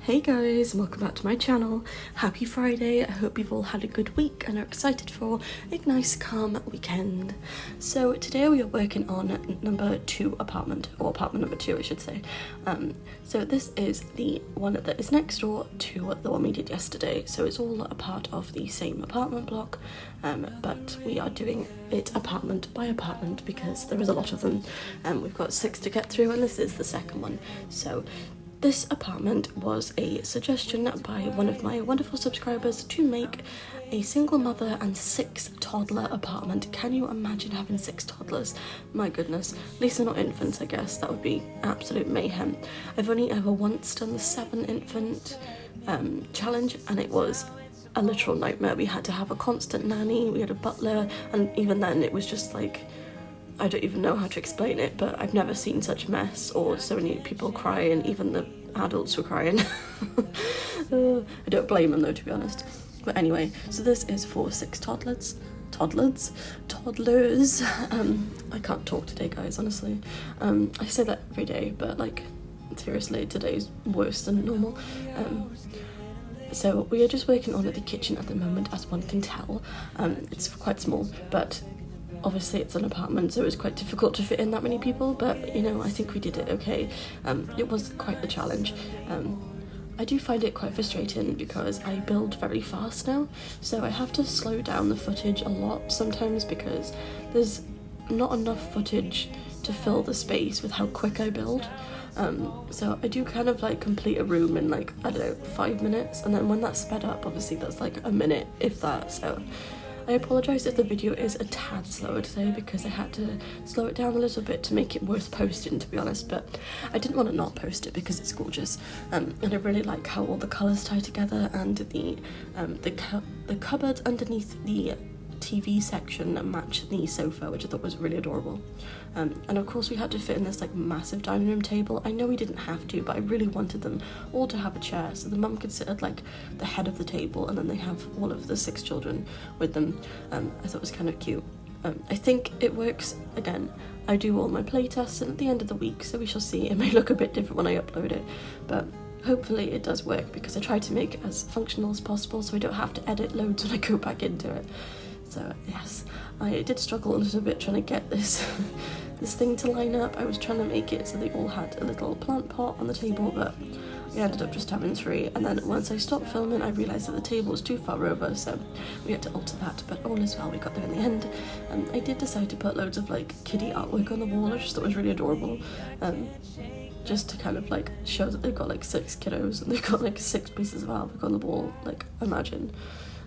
Hey guys, welcome back to my channel. Happy Friday. I hope you've all had a good week and are excited for a nice calm weekend. So today we are working on number 2 apartment, or apartment number 2 I should say. So this is the one that is next door to the one we did yesterday, so it's all a part of the same apartment block, but we are doing it apartment by apartment because there is a lot of them. We've got 6 to get through and this is the second one. So this apartment was a suggestion by one of my wonderful subscribers to make a single mother and 6 toddler apartment. Can you imagine having 6 toddlers? My goodness. At least they're not infants, I guess. That would be absolute mayhem. I've only ever once done the 7 infant challenge, and it was a literal nightmare. We had to have a constant nanny, we had a butler, and even then it was just like, I don't even know how to explain it, but I've never seen such mess or so many people crying, even the adults were crying. I don't blame them though, to be honest. But anyway, so this is for 6 toddlers. I can't talk today, guys, honestly. I say that every day, but like, seriously, today's worse than normal. So we are just working on the kitchen at the moment, as one can tell. It's quite small, but obviously it's an apartment, so it was quite difficult to fit in that many people, but you know, I think we did it okay. It was quite the challenge. I do find it quite frustrating because I build very fast now, so I have to slow down the footage a lot sometimes because there's not enough footage to fill the space with how quick I build. So I do kind of like complete a room in like, I don't know, 5 minutes, and then when that's sped up, obviously that's like a minute, if that, so I apologise if the video is a tad slower today because I had to slow it down a little bit to make it worth posting, to be honest, but I didn't want to not post it because it's gorgeous, and I really like how all the colours tie together, and the cupboard underneath the TV section matched the sofa, which I thought was really adorable. And of course we had to fit in this like massive dining room table. I know we didn't have to, but I really wanted them all to have a chair so the mum could sit at like the head of the table and then they have all of the 6 children with them. I thought it was kind of cute. I think it works. Again, I do all my play tests and at the end of the week, so we shall see. It may look a bit different when I upload it, but hopefully it does work because I try to make it as functional as possible so I don't have to edit loads when I go back into it. So yes, I did struggle a little bit trying to get this this thing to line up. I was trying to make it so they all had a little plant pot on the table, but we ended up just having 3, and then once I stopped filming I realised that the table was too far over, so we had to alter that, but all is well, we got there in the end. I did decide to put loads of like kiddie artwork on the wall. I just thought it was really adorable, just to kind of like show that they've got like 6 kiddos and they've got like 6 pieces of artwork on the wall, like imagine.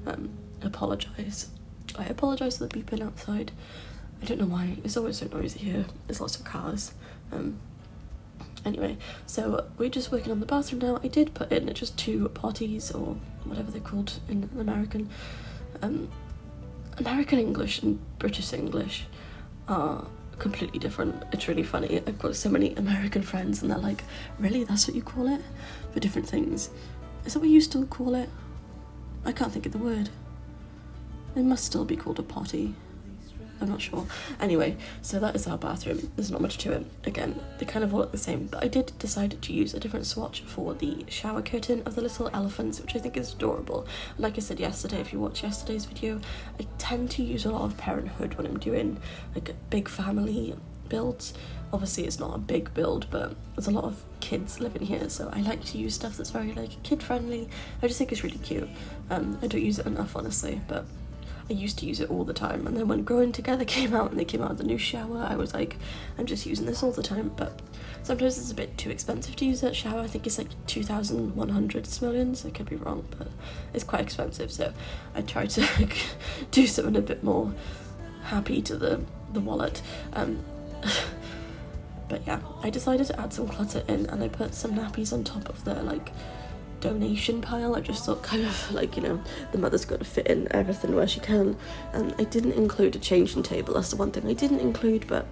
I apologise for the beeping outside. I don't know why, it's always so noisy here, there's lots of cars. Anyway, so we're just working on the bathroom now. I did put in just 2 potties, or whatever they're called in American. American English and British English are completely different. It's really funny. I've got so many American friends and they're like, really, that's what you call it? For different things. Is that what you still call it? I can't think of the word. It must still be called a potty. I'm not sure. Anyway, so that is our bathroom. There's not much to it. Again, they kind of all look the same, but I did decide to use a different swatch for the shower curtain of the little elephants, which I think is adorable. Like I said yesterday, if you watched yesterday's video, I tend to use a lot of parenthood when I'm doing like big family builds. Obviously it's not a big build, but there's a lot of kids living here, so I like to use stuff that's very like kid friendly. I just think it's really cute. I don't use it enough, honestly, but I used to use it all the time, and then when Growing Together came out and they came out with the new shower, I was like, I'm just using this all the time. But sometimes it's a bit too expensive to use that shower. I think it's like 2,100 simoleons, I could be wrong, but it's quite expensive, so I tried to like, do something a bit more happy to the wallet. But yeah, I decided to add some clutter in, and I put some nappies on top of the like donation pile. I just thought kind of like, you know, the mother's got to fit in everything where she can. I didn't include a changing table. That's the one thing I didn't include, but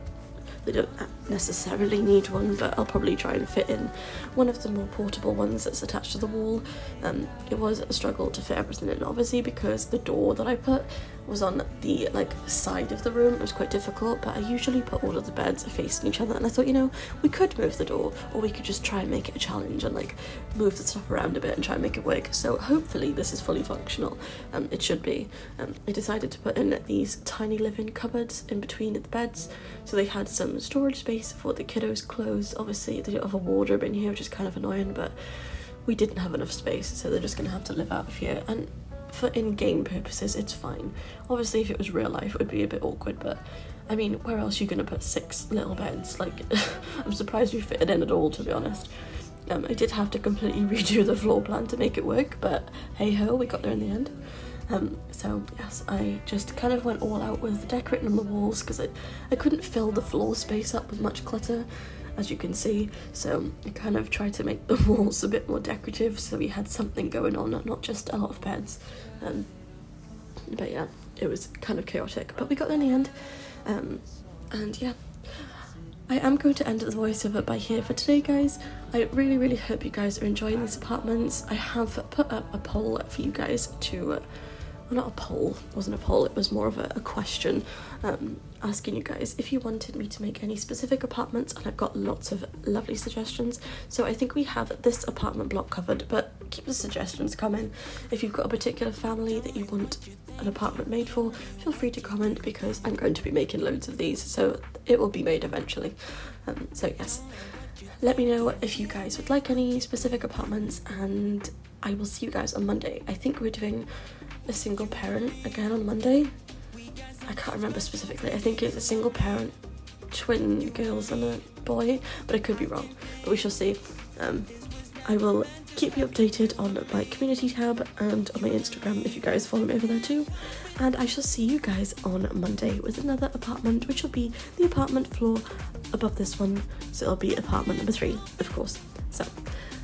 they don't necessarily need one, but I'll probably try and fit in one of the more portable ones that's attached to the wall. It was a struggle to fit everything in, obviously, because the door that I put was on the like side of the room. It was quite difficult, but I usually put all of the beds facing each other, and I thought, you know, we could move the door, or we could just try and make it a challenge and like move the stuff around a bit and try and make it work. So hopefully this is fully functional. It should be. I decided to put in these tiny living cupboards in between the beds, so they had some storage space for the kiddos' clothes. Obviously they don't have a wardrobe in here, which is kind of annoying, but we didn't have enough space, so they're just gonna have to live out of here. And for in-game purposes, it's fine. Obviously, if it was real life, it would be a bit awkward, but I mean, where else are you gonna put 6 little beds? Like, I'm surprised we fitted in at all, to be honest. I did have to completely redo the floor plan to make it work, but hey-ho, we got there in the end. So yes, I just kind of went all out with decorating on the walls, because I couldn't fill the floor space up with much clutter, as you can see, so I kind of tried to make the walls a bit more decorative, so we had something going on, not just a lot of beds. But yeah, it was kind of chaotic, but we got there in the end. And yeah, I am going to end the voiceover by here for today, guys. I really hope you guys are enjoying these apartments. I have put up a poll for you guys to well, not a poll, it wasn't a poll, it was more of a question, asking you guys if you wanted me to make any specific apartments, and I've got lots of lovely suggestions. So I think we have this apartment block covered, but keep the suggestions coming. If you've got a particular family that you want an apartment made for, feel free to comment, because I'm going to be making loads of these, so it will be made eventually. So yes, let me know if you guys would like any specific apartments, and I will see you guys on Monday. I think we're doing a single parent again on Monday. I can't remember specifically. I think it's a single parent, twin girls and a boy, but I could be wrong, but we shall see. I will keep you updated on my community tab and on my Instagram if you guys follow me over there too, and I shall see you guys on Monday with another apartment, which will be the apartment floor above this one, so it'll be apartment number 3, of course. So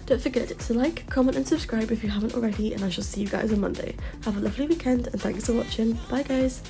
don't forget to like, comment and subscribe if you haven't already, and I shall see you guys on Monday. Have a lovely weekend and thanks for watching. Bye guys.